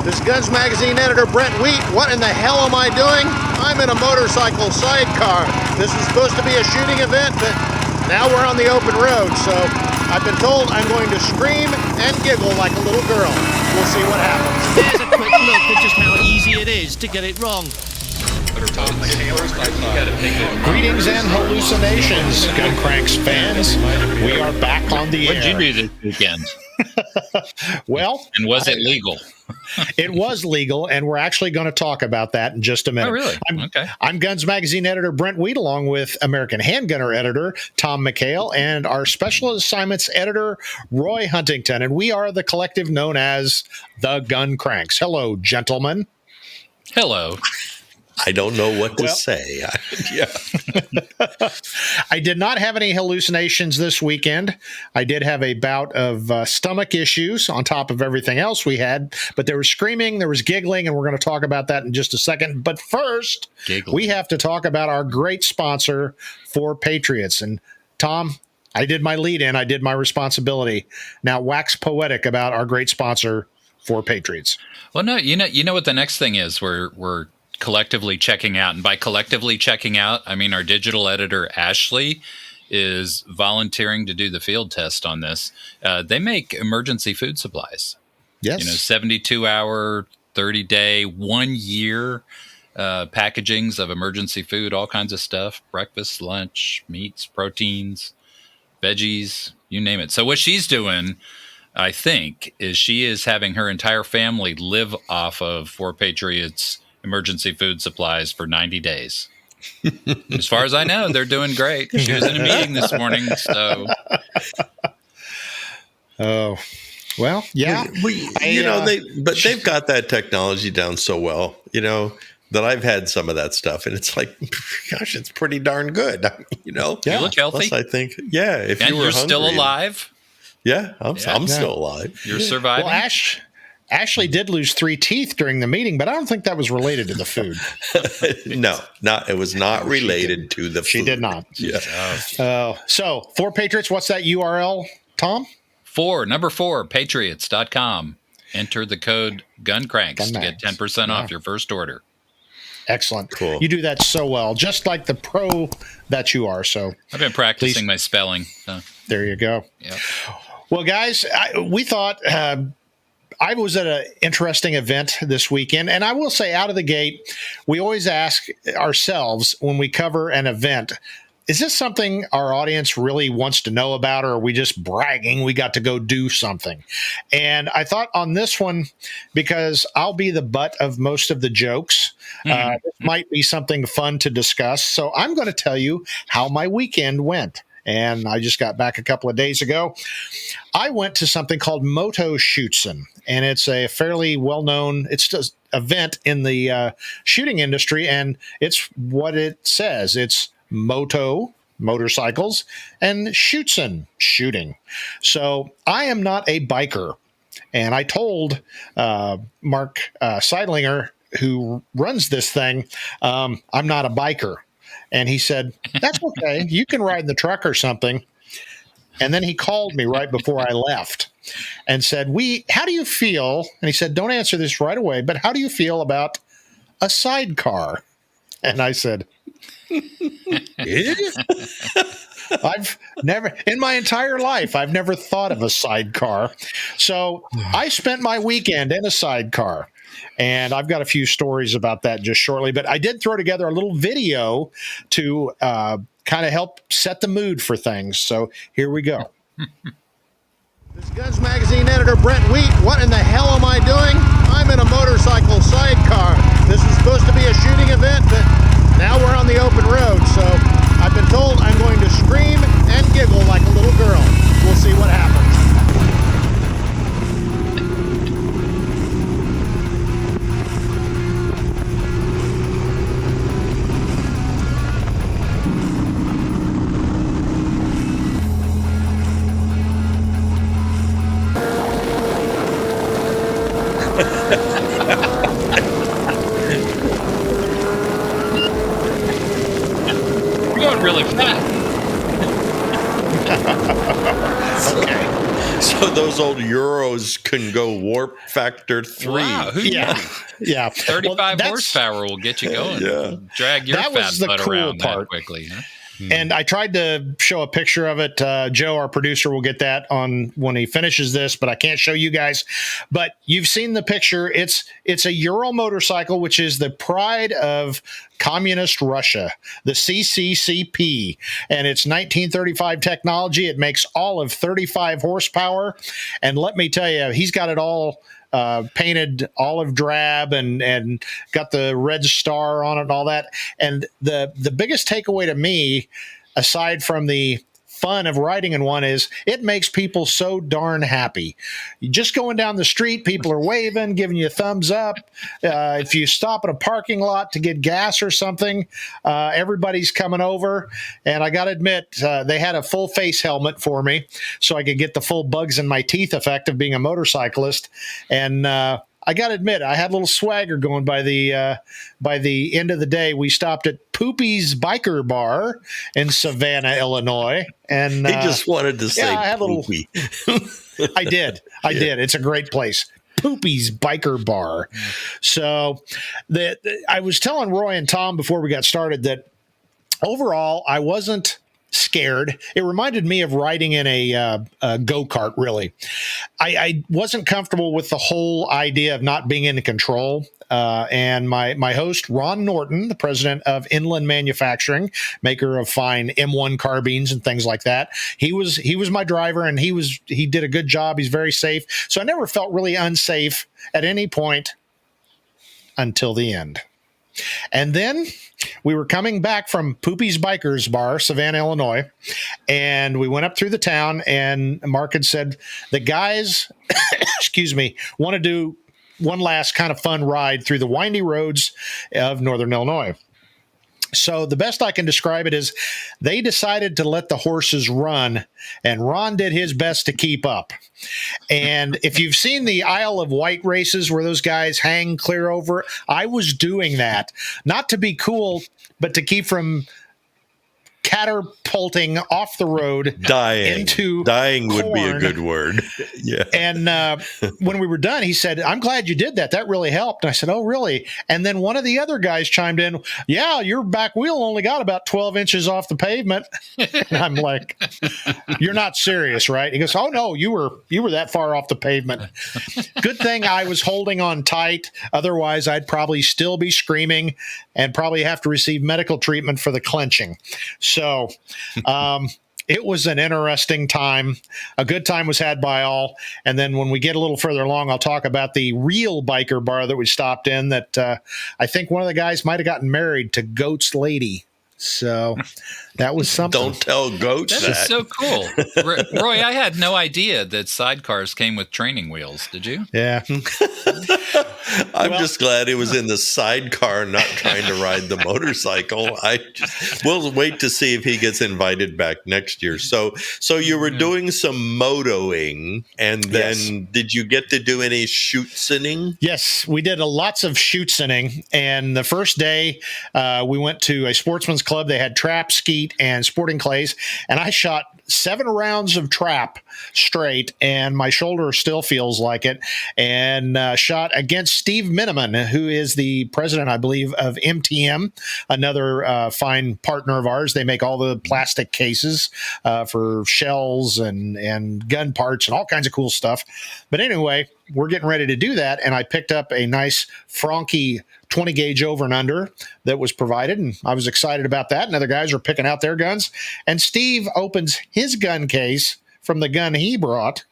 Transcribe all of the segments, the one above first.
This Guns Magazine editor Brent T. What in the hell am I doing? I'm in a motorcycle sidecar. This is supposed to be a shooting event, but now we're on the open road, so I've been told I'm going to scream and giggle like a little girl. We'll see what happens. There's a quick look at just how easy it is to get it wrong. Greetings and hallucinations, Gun Cranks fans. We are back on the air. What did you do this weekend? Well, and was it legal? It was legal, and we're actually going to talk about that in just a minute. Oh, really? Okay. I'm Guns Magazine editor Brent T, along with American Handgunner editor Tom McHale and our Special Assignments editor Roy Huntington, and we are the collective known as the Gun Cranks. Hello, gentlemen. Hello. I don't know what to say. I did not have any hallucinations this weekend. I did have a bout of stomach issues on top of everything else we had, but there was screaming, there was giggling, and we're going to talk about that in just a second. But first, we have to talk about our great sponsor for Patriots. And Tom, I did my lead in, I did my responsibility. Now wax poetic about our great sponsor for Patriots. Well, no, you know what the next thing is. We're collectively checking out, and by collectively checking out, I mean our digital editor Ashley is volunteering to do the field test on this. They make emergency food supplies. Yes, 72-hour, 30-day, 1 year packagings of emergency food, all kinds of stuff: breakfast, lunch, meats, proteins, veggies, you name it. So what she's doing, I think, is she is having her entire family live off of For Patriots emergency food supplies for 90 days. As far as I know, they're doing great. She was in a meeting this morning, so. Oh, well, yeah. They've got that technology down so well, that I've had some of that stuff, and it's like, gosh, it's pretty darn good, You look healthy. Plus, I think, if and you were you're hungry, still alive. Yeah, I'm still alive. You're surviving. Well, Ashley did lose 3 teeth during the meeting, but I don't think that was related to the food. No, it was not related to the food. She did not. Yeah. So, For Patriots, what's that URL, Tom? Number 4, patriots.com. Enter the code GUNCRANKS to get 10% off your first order. Excellent. Cool. You do that so well, just like the pro that you are. So I've been practicing my spelling. There you go. Yep. Well, guys, we thought I was at an interesting event this weekend, and I will say out of the gate, we always ask ourselves when we cover an event, is this something our audience really wants to know about, or are we just bragging we got to go do something? And I thought on this one, because I'll be the butt of most of the jokes, this might be something fun to discuss. So I'm going to tell you how my weekend went. And I just got back a couple of days ago. I went to something called Moto Shootsen, and it's a fairly well-known event in the shooting industry, and it's what it says. It's motorcycles, and Shootsen, shooting. So I am not a biker, and I told Mark Seidlinger, who runs this thing, I'm not a biker. And he said, that's okay. You can ride in the truck or something. And then he called me right before I left and said, how do you feel? And he said, don't answer this right away, but how do you feel about a sidecar? And I said, I've never, in my entire life, I've never thought of a sidecar. So I spent my weekend in a sidecar. And I've got a few stories about that just shortly, but I did throw together a little video to kind of help set the mood for things. So here we go. This Guns Magazine editor Brent T. What in the hell am I doing? I'm in a motorcycle sidecar. This is supposed to be a shooting event, but now we're on the open road. So I've been told I'm going to scream and giggle like a little girl. We'll see what happens. We're going really fast. Okay. So those old Euros can go warp factor 3. Wow, who Yeah, knew? yeah. 35 that's- horsepower will get you going. Yeah. Drag your That fat was the butt cool around part. that quickly. Huh? And I tried to show a picture of it. Joe, our producer, will get that on when he finishes this, but I can't show you guys. But you've seen the picture. It's a Ural motorcycle, which is the pride of communist Russia, the CCCP, and it's 1935 technology. It makes all of 35 horsepower. And let me tell you, he's got it all painted olive drab and got the red star on it and all that. And the biggest takeaway to me, aside from the fun of riding in one, is it makes people so darn happy. You just going down the street, people are waving, giving you a thumbs up. If you stop at a parking lot to get gas or something, everybody's coming over. And I got to admit, they had a full face helmet for me so I could get the full bugs in my teeth effect of being a motorcyclist. And I got to admit, I had a little swagger going by the end of the day. We stopped at Poopy's Biker Bar in Savannah, Illinois. And He just wanted to say I had a little. poopy. I did. It's a great place. Poopy's Biker Bar. So I was telling Roy and Tom before we got started that overall I wasn't scared. It reminded me of riding in a go-kart, really. I wasn't comfortable with the whole idea of not being in control. And my host, Ron Norton, the president of Inland Manufacturing, maker of fine M1 carbines and things like that, he was my driver, and he did a good job. He's very safe. So I never felt really unsafe at any point until the end. And then we were coming back from Poopy's Bikers Bar, Savannah, Illinois, and we went up through the town, and Mark had said, the guys, excuse me, want to do one last kind of fun ride through the windy roads of Northern Illinois. So the best I can describe it is they decided to let the horses run, and Ron did his best to keep up. And if you've seen the Isle of Wight races where those guys hang clear over, I was doing that, not to be cool, but to keep from catapulting off the road into dying would be a corn. good word. Yeah. And when we were done, he said, I'm glad you did that. That really helped. And I said, oh, really? And then one of the other guys chimed in, yeah, your back wheel only got about 12 inches off the pavement. And I'm like, you're not serious, right? He goes, oh, no, you were that far off the pavement. Good thing I was holding on tight. Otherwise, I'd probably still be screaming and probably have to receive medical treatment for the clenching. So it was an interesting time. A good time was had by all. And then when we get a little further along, I'll talk about the real biker bar that we stopped in that I think one of the guys might have gotten married to Goat's lady. So that was something. Don't tell Goats That is that. so cool. Roy, I had no idea that sidecars came with training wheels. Did you? Yeah. I'm just glad it was in the sidecar, not trying to ride the motorcycle. We'll wait to see if he gets invited back next year. So you were doing some motoing, and then did you get to do any shootsening? Yes, we did lots of shootsening. And the first day, we went to a sportsman's club. They had trap, skeet, and sporting clays. And I shot 7 rounds of trap straight, and my shoulder still feels like it, and shot against Steve Miniman, who is the president, I believe, of MTM, another fine partner of ours. They make all the plastic cases for shells and gun parts and all kinds of cool stuff. But anyway, we're getting ready to do that, and I picked up a nice Franke 20 gauge over and under that was provided, and I was excited about that. And other guys were picking out their guns, and Steve opens his gun case from the gun he brought.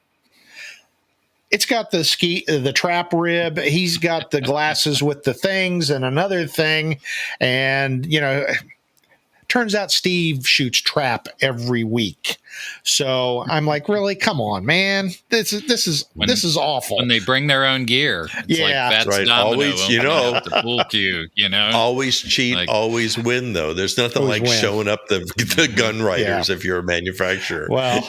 It's got the trap rib. He's got the glasses with the things and another thing, and turns out Steve shoots trap every week. So I'm like, really? Come on, man. This is awful. When they bring their own gear. It's like Fats right. Domino Always, opening up the pool cue, Always cheat, always win, though. There's nothing like showing up the gun writers if you're a manufacturer. Well,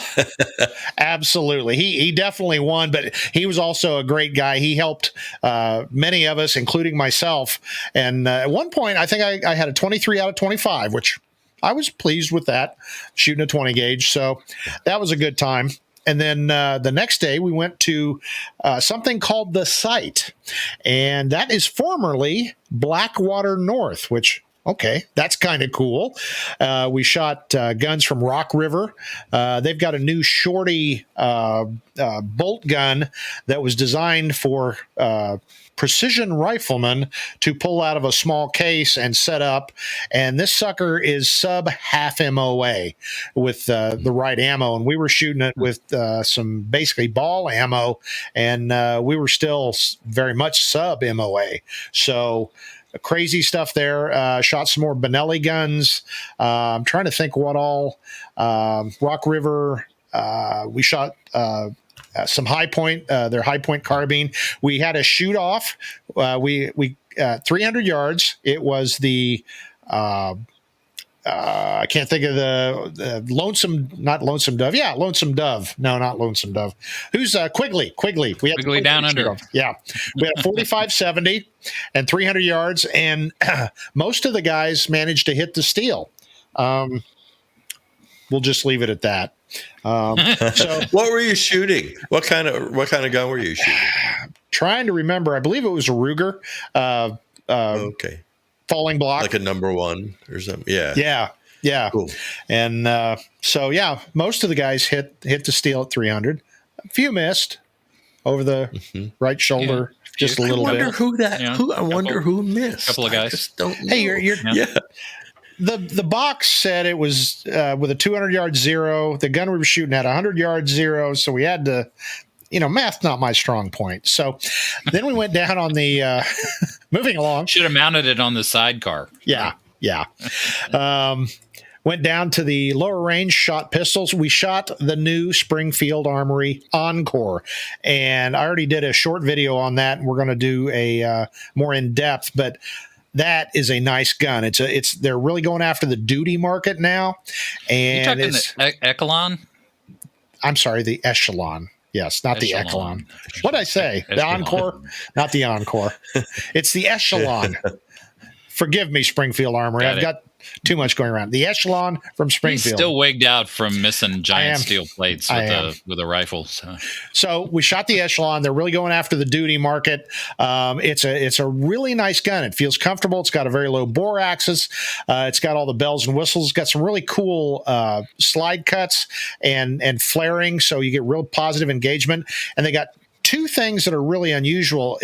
absolutely. He definitely won, but he was also a great guy. He helped many of us, including myself. And at one point, I think I had a 23 out of 25, which I was pleased with that, shooting a 20 gauge. So that was a good time. And then the next day we went to something called the Site, and that is formerly Blackwater North, which, okay, that's kind of cool. We shot guns from Rock River. They've got a new shorty bolt gun that was designed for precision riflemen to pull out of a small case and set up. And this sucker is sub half MOA with the right ammo. And we were shooting it with some basically ball ammo, and we were still very much sub MOA. So crazy stuff there. Shot some more Benelli guns. I'm trying to think what all. Rock River. We shot some high point, their high point carbine. We had a shoot off. We 300 yards. It was the I can't think of the not Lonesome Dove. Yeah, Lonesome Dove. No, not Lonesome Dove. Who's Quigley? Quigley. We had Quigley Down Under. Yeah, we had 45-70 and 300 yards, and most of the guys managed to hit the steel. We'll just leave it at that. So, what were you shooting? What kind of gun were you shooting? Trying to remember. I believe it was a Ruger. Okay. Falling block, like a number 1 or something. Yeah. Cool. And so most of the guys hit the steel at 300. A few missed over the right shoulder, just a little bit. I wonder who missed. Couple of guys. I just don't know. Hey, you're The box said it was with a 200-yard zero. The gun we were shooting had 100-yard zero, so we had to, math's not my strong point. So then we went down on the moving along. Should have mounted it on the sidecar. Yeah. Went down to the lower range, shot pistols. We shot the new Springfield Armory Encore, and I already did a short video on that, and we're going to do a more in-depth, but that is a nice gun. They're really going after the duty market now. And you talking the Echelon? I'm sorry, the Echelon. Yes, not the Echelon. What did I say? The Encore? Not the Encore. It's the Echelon. Forgive me, Springfield Armory. I've got too much going around. The Echelon from Springfield. He's still wigged out from missing giant steel plates with a rifle. So we shot the Echelon. They're really going after the duty market. It's a really nice gun. It feels comfortable. It's got a very low bore axis. It's got all the bells and whistles. It's got some really cool slide cuts and flaring, so you get real positive engagement. And they got two things that are really unusual.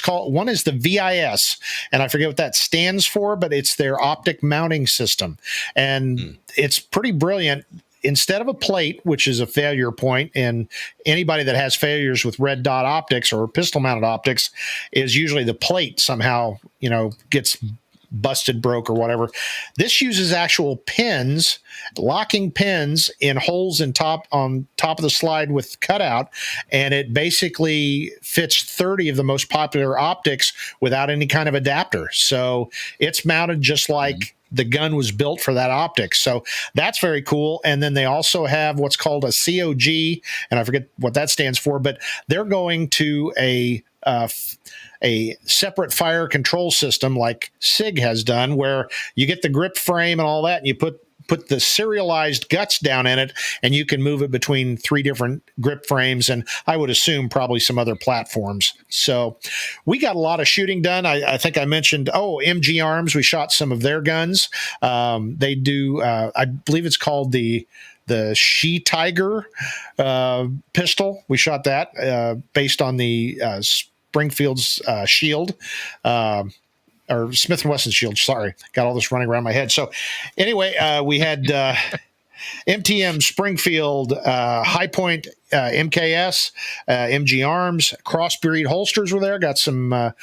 One is the VIS, and I forget what that stands for, but it's their optic mounting system. And it's pretty brilliant. Instead of a plate, which is a failure point, and anybody that has failures with red dot optics or pistol mounted optics is usually the plate somehow, gets busted, broke, or whatever. This uses actual pins, locking pins in holes on top of the slide with cutout, and it basically fits 30 of the most popular optics without any kind of adapter. So it's mounted just like the gun was built for that optic. So that's very cool. And then they also have what's called a COG, and I forget what that stands for, but they're going to a separate fire control system like SIG has done, where you get the grip frame and all that, and you put the serialized guts down in it, and you can move it between 3 different grip frames, and I would assume probably some other platforms. So we got a lot of shooting done. I think I mentioned, MG Arms. We shot some of their guns. They do, I believe it's called the She Tiger pistol. We shot that based on the Springfield's Shield, or Smith & Wesson Shield. Sorry, got all this running around my head. So anyway, we had MTM Springfield, High Point MKS, MG Arms, Crossbreed holsters were there. Got some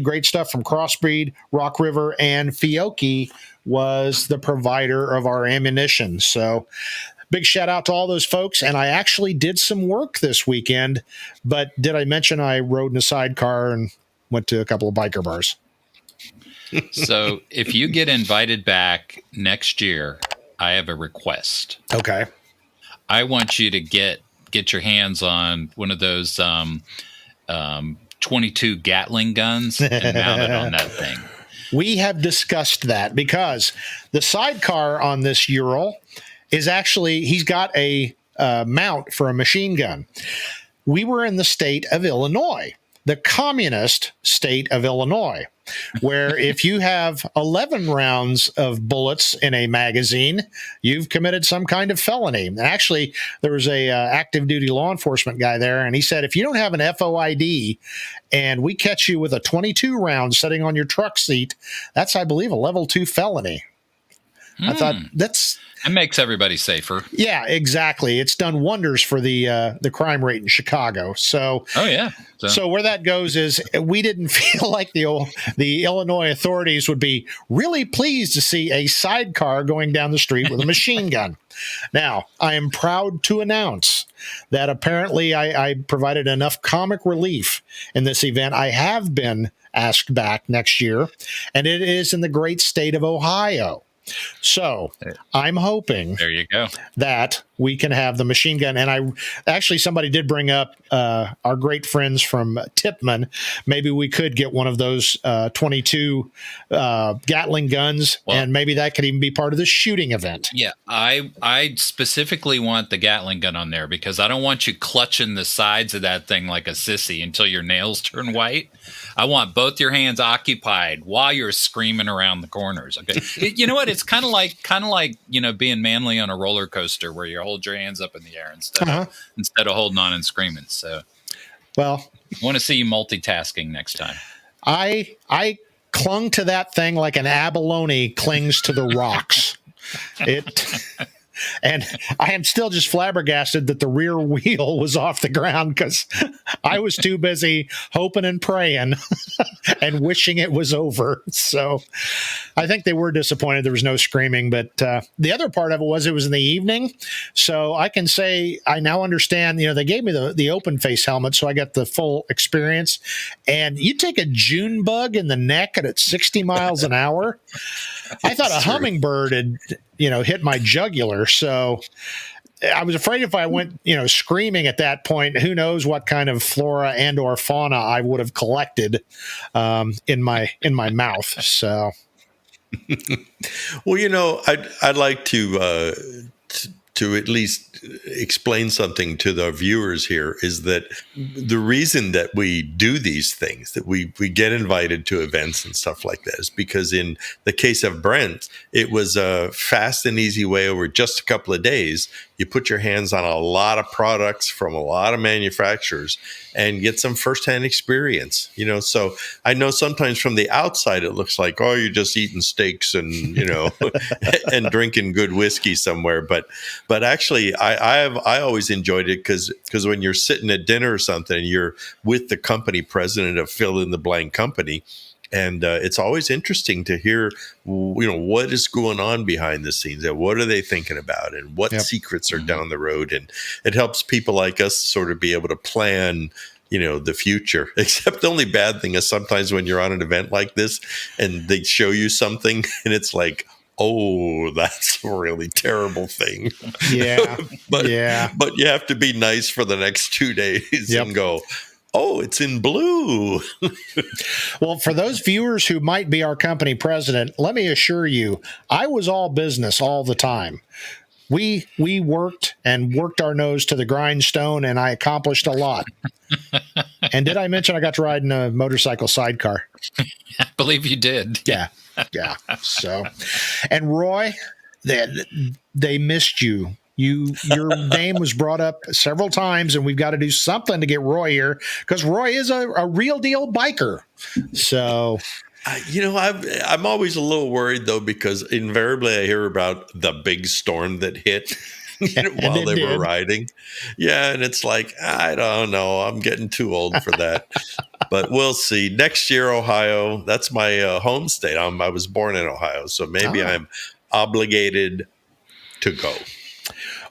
great stuff from Crossbreed, Rock River, and Fiocchi was the provider of our ammunition. So big shout out to all those folks. And I actually did some work this weekend, but did I mention I rode in a sidecar and went to a couple of biker bars? So if you get invited back next year, I have a request. Okay. I want you to get your hands on one of those 22 Gatling guns and mount it on that thing. We have discussed that because the sidecar on this Ural is actually, he's got a mount for a machine gun. We were in the state of Illinois, the communist state of Illinois, where if you have 11 rounds of bullets in a magazine, you've committed some kind of felony. And actually, there was a active duty law enforcement guy there, and he said, if you don't have an FOID and we catch you with a 22 round sitting on your truck seat, that's, I believe, a level 2 felony. I thought that makes everybody safer. Yeah, exactly. It's done wonders for the crime rate in Chicago. So, oh yeah. So where that goes is we didn't feel like the Illinois authorities would be really pleased to see a sidecar going down the street with a machine gun. Now, I am proud to announce that apparently I provided enough comic relief in this event. I have been asked back next year, and it is in the great state of Ohio. So I'm hoping there you go that we can have the machine gun. And somebody did bring up our great friends from Tipman. Maybe we could get one of those 22 Gatling guns, and maybe that could even be part of the shooting event. Yeah, I specifically want the Gatling gun on there because I don't want you clutching the sides of that thing like a sissy until your nails turn white. I want both your hands occupied while you're screaming around the corners. Okay, you know what? It's kind of like being manly on a roller coaster where you hold your hands up in the air instead of holding on and screaming. So, well, I want to see you multitasking next time. I clung to that thing like an abalone clings to the rocks. And I am still just flabbergasted that the rear wheel was off the ground because I was too busy hoping and praying and wishing it was over. So I think they were disappointed there was no screaming. But the other part of it was in the evening. So I can say I now understand, they gave me the open face helmet, so I got the full experience. And you take a June bug in the neck at 60 miles an hour. I thought a hummingbird had hit my jugular. So I was afraid if I went, screaming at that point, who knows what kind of flora and or fauna I would have collected in my mouth. So, well, I'd like to at least explain something to the viewers here is that the reason that we do these things, that we get invited to events and stuff like that, is because in the case of Brent, it was a fast and easy way over just a couple of days. You put your hands on a lot of products from a lot of manufacturers and get some firsthand experience, so I know sometimes from the outside, it looks like, oh, you're just eating steaks and, and drinking good whiskey somewhere. But actually I always enjoyed it because when you're sitting at dinner or something, and you're with the company president of fill in the blank company. And it's always interesting to hear, what is going on behind the scenes and what are they thinking about and what secrets are down the road. And it helps people like us sort of be able to plan, the future. Except the only bad thing is sometimes when you're on an event like this and they show you something and it's like, oh, that's a really terrible thing. Yeah. But you have to be nice for the next 2 days and go, oh, it's in blue. Well, for those viewers who might be our company president, let me assure you, I was all business all the time. We worked our nose to the grindstone, and I accomplished a lot. And did I mention I got to ride in a motorcycle sidecar? I believe you did. Yeah. So, and Roy, they missed you. Your name was brought up several times, and we've got to do something to get Roy here because Roy is a real deal biker. So, I'm always a little worried though, because invariably I hear about the big storm that hit while they were riding. Yeah. And it's like, I don't know. I'm getting too old for that, but we'll see. Next year, Ohio, that's my home state. I was born in Ohio, so maybe I'm obligated to go.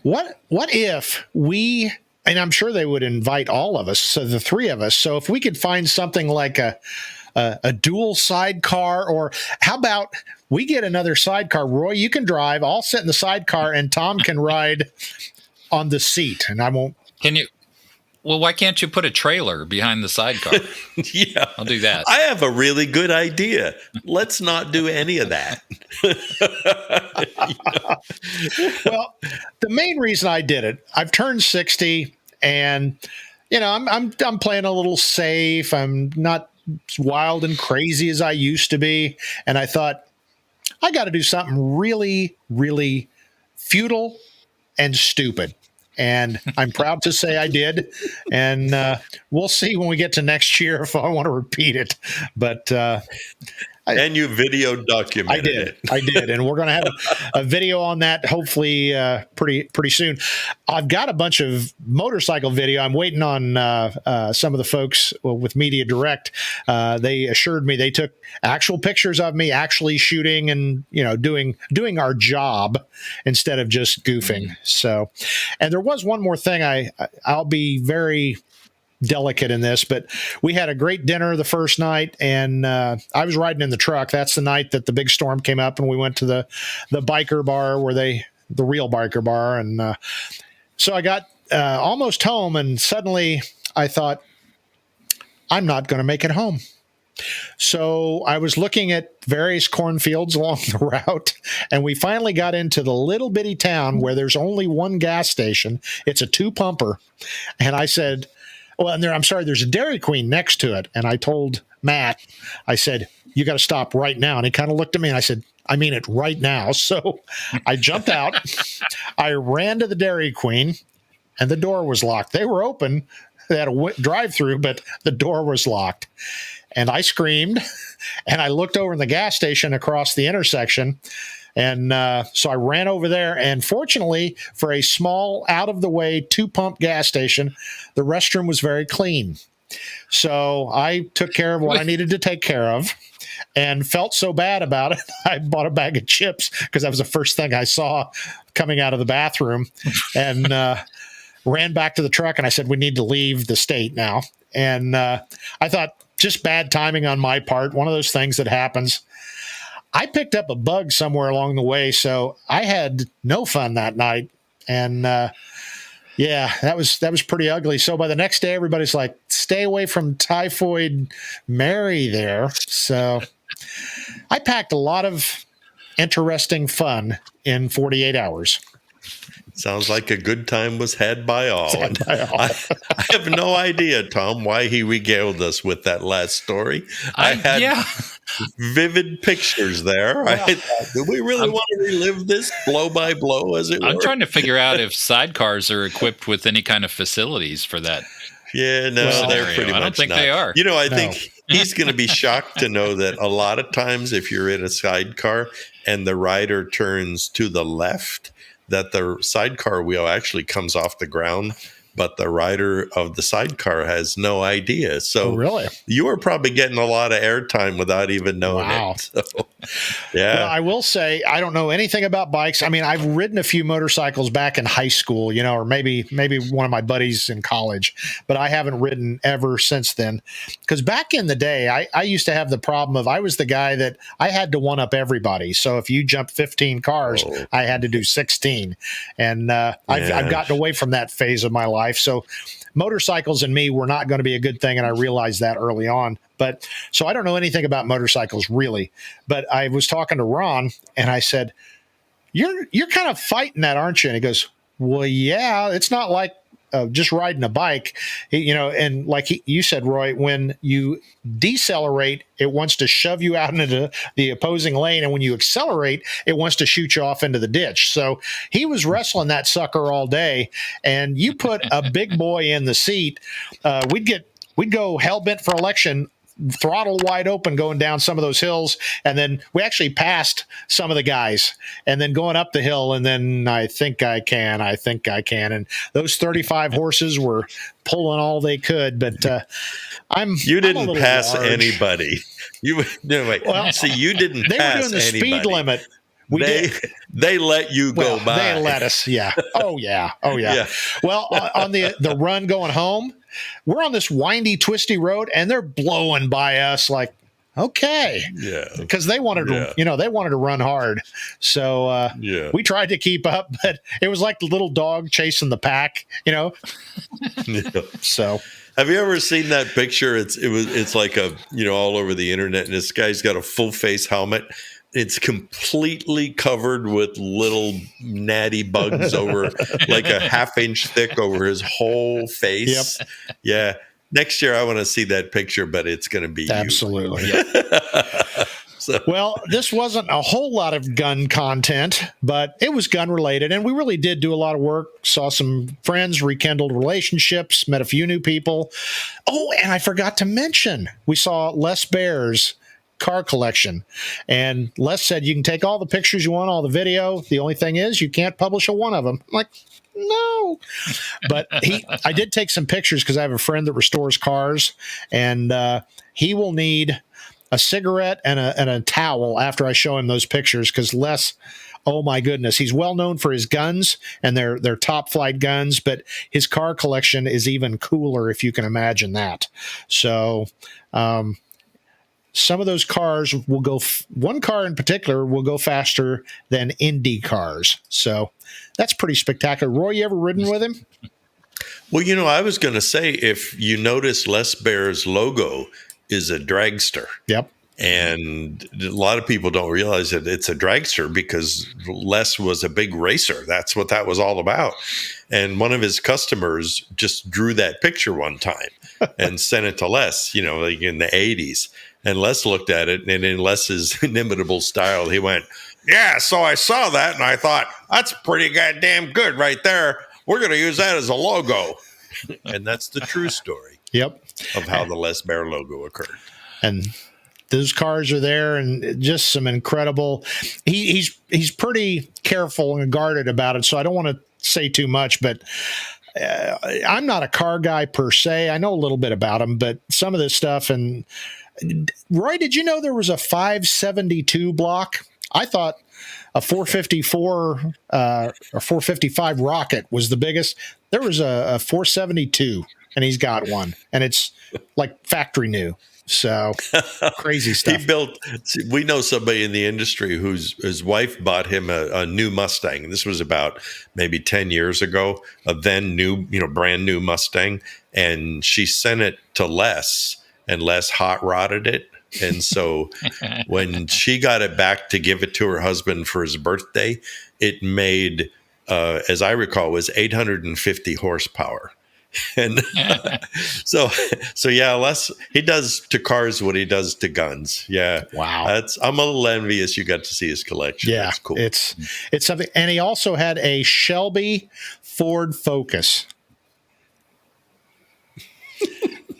What if we, and I'm sure they would invite all of us, so the three of us. So if we could find something like a dual sidecar, or how about we get another sidecar? Roy, you can drive. I'll sit in the sidecar, and Tom can ride on the seat, and I won't. Can you? Well, why can't you put a trailer behind the sidecar? Yeah. I'll do that. I have a really good idea. Let's not do any of that. Well, the main reason I did it, I've turned 60, and I'm playing a little safe. I'm not as wild and crazy as I used to be, and I thought I got to do something really, really futile and stupid. And I'm proud to say I did. And we'll see when we get to next year if I want to repeat it. But and you video documented it. I did. And we're going to have a video on that hopefully pretty soon. I've got a bunch of motorcycle video. I'm waiting on some of the folks with Media Direct. They assured me they took actual pictures of me actually shooting and doing our job instead of just goofing. So, and there was one more thing. I'll be very delicate in this, but we had a great dinner the first night, and I was riding in the truck. That's the night that the big storm came up, and we went to the biker bar the real biker bar. And so I got almost home, and suddenly I thought, I'm not going to make it home. So I was looking at various cornfields along the route, and we finally got into the little bitty town where there's only one gas station. It's a 2-pumper. And I said, well, and there's a Dairy Queen next to it. And I told Matt, I said, you got to stop right now. And he kind of looked at me, and I said, I mean it right now. So I jumped out. I ran to the Dairy Queen, and the door was locked. They were open. They had a drive-through, but the door was locked. And I screamed, and I looked over in the gas station across the intersection. And so I ran over there, and fortunately for a small, out-of-the-way 2-pump gas station, the restroom was very clean. So I took care of what I needed to take care of and felt so bad about it, I bought a bag of chips because that was the first thing I saw coming out of the bathroom, and ran back to the truck, and I said, we need to leave the state now. And I thought, just bad timing on my part, one of those things that happens. I picked up a bug somewhere along the way, so I had no fun that night. And yeah, that was pretty ugly. So by the next day, everybody's like, stay away from Typhoid Mary there. So I packed a lot of interesting fun in 48 hours. Sounds like a good time was had by all. I have no idea, Tom, why he regaled us with that last story. I had vivid pictures there. Well, I thought, do we really want to relive this blow by blow, as it were? I'm trying to figure out if sidecars are equipped with any kind of facilities for that. Yeah, no, they're pretty much I don't think not. they are. I think he's going to be shocked to know that a lot of times if you're in a sidecar and the rider turns to the left, that the sidecar wheel actually comes off the ground, but the rider of the sidecar has no idea. So really, you are probably getting a lot of airtime without even knowing it. So, yeah. Well, I will say I don't know anything about bikes. I mean, I've ridden a few motorcycles back in high school, or maybe one of my buddies in college, but I haven't ridden ever since then. Because back in the day, I used to have the problem of I was the guy that I had to one up everybody. So if you jumped 15 cars, I had to do 16. And I've gotten away from that phase of my life. So motorcycles and me were not going to be a good thing. And I realized that early on. But so I don't know anything about motorcycles really, but I was talking to Ron and I said, you're kind of fighting that, aren't you? And he goes, well, yeah, it's not like just riding a bike, and like you said, Roy, when you decelerate, it wants to shove you out into the opposing lane. And when you accelerate, it wants to shoot you off into the ditch. So he was wrestling that sucker all day. And you put a big boy in the seat, we'd go hell bent for election, throttle wide open going down some of those hills. And then we actually passed some of the guys and then going up the hill. And then I think I can. And those 35 horses were pulling all they could, but you didn't pass large. Anybody. You didn't they pass were doing the anybody. speed limit. They let you go by. They let us. Yeah. Oh yeah. Well, on the run going home, we're on this windy, twisty road, and they're blowing by us like Okay. Yeah. Because they wanted Yeah. to, they wanted to run hard. So Yeah. we tried to keep up, but it was like the little dog chasing the pack, Yeah. So Have you ever seen that picture? It's like all over the internet, and this guy's got a full face helmet. It's completely covered with little natty bugs over like a half-inch thick over his whole face. Yep. Yeah. Next year I want to see that picture, but it's going to be absolutely. you. So. Well, this wasn't a whole lot of gun content, but it was gun related. And we really did do a lot of work, saw some friends, rekindled relationships, met a few new people. Oh, and I forgot to mention, we saw Les Bear's car collection. And Les said, you can take all the pictures you want, all the video. The only thing is you can't publish a one of them. I'm like, no. But I did take some pictures because I have a friend that restores cars, and he will need a cigarette and a towel after I show him those pictures, because Les, oh my goodness, he's well known for his guns, and they're top flight guns, but his car collection is even cooler, if you can imagine that. So some of those cars will go, one car in particular will go faster than Indy cars. So that's pretty spectacular. Roy, you ever ridden with him? Well, I was going to say, if you notice, Les Bear's logo is a dragster. Yep. And a lot of people don't realize that it's a dragster because Les was a big racer. That's what that was all about. And one of his customers just drew that picture one time and sent it to Les, like in the 80s. And Les looked at it, and in Les's inimitable style, he went, "Yeah, so I saw that, and I thought, that's pretty goddamn good right there. We're going to use that as a logo." And that's the true story. Yep. Of how the Les Bear logo occurred. And those cars are there, and just some incredible. He's pretty careful and guarded about it, so I don't want to say too much, but I'm not a car guy per se. I know a little bit about them, but some of this stuff. And Roy, did you know there was a 572 block? I thought a 454 or 455 Rocket was the biggest. There was a 472, and he's got one, and it's like factory new. So crazy stuff. We know somebody in the industry his wife bought him a new Mustang. This was about maybe 10 years ago, a then new, brand new Mustang. And she sent it to Les, and Les hot rodded it. And so when she got it back to give it to her husband for his birthday, it made, as I recall, was 850 horsepower. And so yeah, Les, he does to cars what he does to guns. Yeah. Wow. I'm a little envious you got to see his collection. Yeah. That's cool. It's something. And he also had a Shelby Ford Focus.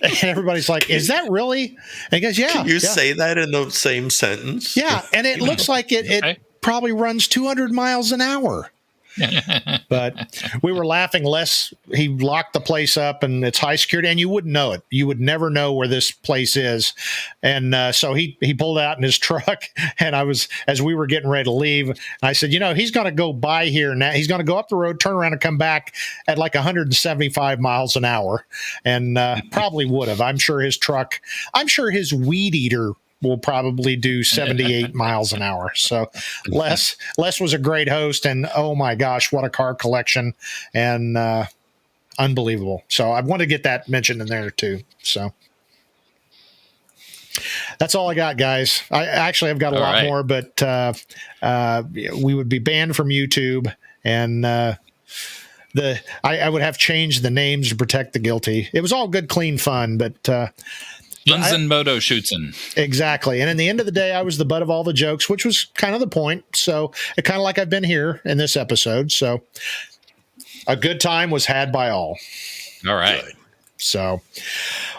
And everybody's like, is that really? And he goes, yeah. Can you say that in the same sentence? Yeah. And it looks like it probably runs 200 miles an hour. But we were laughing. Les, he locked the place up, and it's high security, and you wouldn't know it. You would never know where this place is. And so he pulled out in his truck, and as we were getting ready to leave, I said, he's going to go by here now. He's going to go up the road, turn around, and come back at like 175 miles an hour, and probably would have. I'm sure his weed eater will probably do 78 miles an hour. So Les was a great host, and oh my gosh, what a car collection, and unbelievable. So I want to get that mentioned in there too. So that's all I got, guys. I actually have got a lot more, but we would be banned from YouTube, and I would have changed the names to protect the guilty. It was all good, clean fun, but Guns and Moto Shootsen. Exactly. And in the end of the day, I was the butt of all the jokes, which was kind of the point. So it kind of like I've been here in this episode. So a good time was had by all. All right. So,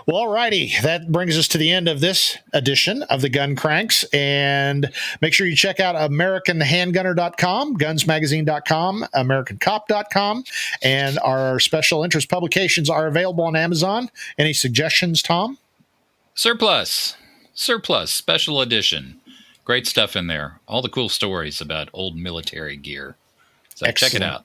well, all righty. That brings us to the end of this edition of the Gun Cranks. And make sure you check out AmericanHandgunner.com, GunsMagazine.com, AmericanCop.com, and our special interest publications are available on Amazon. Any suggestions, Tom? Surplus special edition. Great stuff in there. All the cool stories about old military gear. So check it out.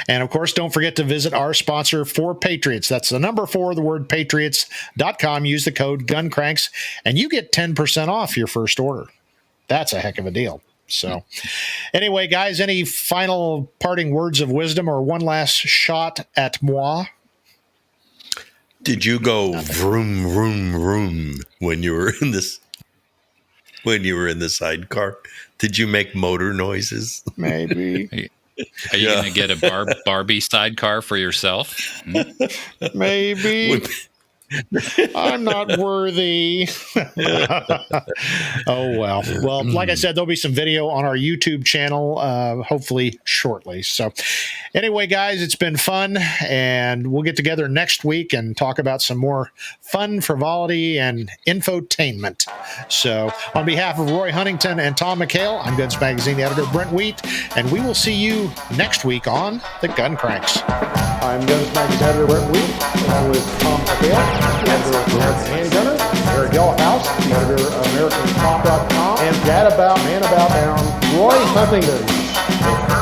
And of course, don't forget to visit our sponsor, 4 Patriots. That's the number 4, the word patriots.com. Use the code GUNCRANKS and you get 10% off your first order. That's a heck of a deal. So anyway, guys, any final parting words of wisdom or one last shot at moi? Did you go vroom, vroom, vroom when you were in this? When you were in the sidecar, did you make motor noises? Maybe. Are you going to get a Barbie sidecar for yourself? Maybe. I'm not worthy. Oh, well. Well, like I said, there'll be some video on our YouTube channel, hopefully shortly. So anyway, guys, it's been fun, and we'll get together next week and talk about some more fun, frivolity, and infotainment. So on behalf of Roy Huntington and Tom McHale, I'm Guns Magazine editor Brent Wheat, and we will see you next week on the Gun Cranks. I'm Guns Magazine editor Brent Wheat, along with Tom McHale, editor of American Handgunner, Eric Yellowhouse, editor of AmericanTop.com, and Dad About Man About Town, Roy Huntington.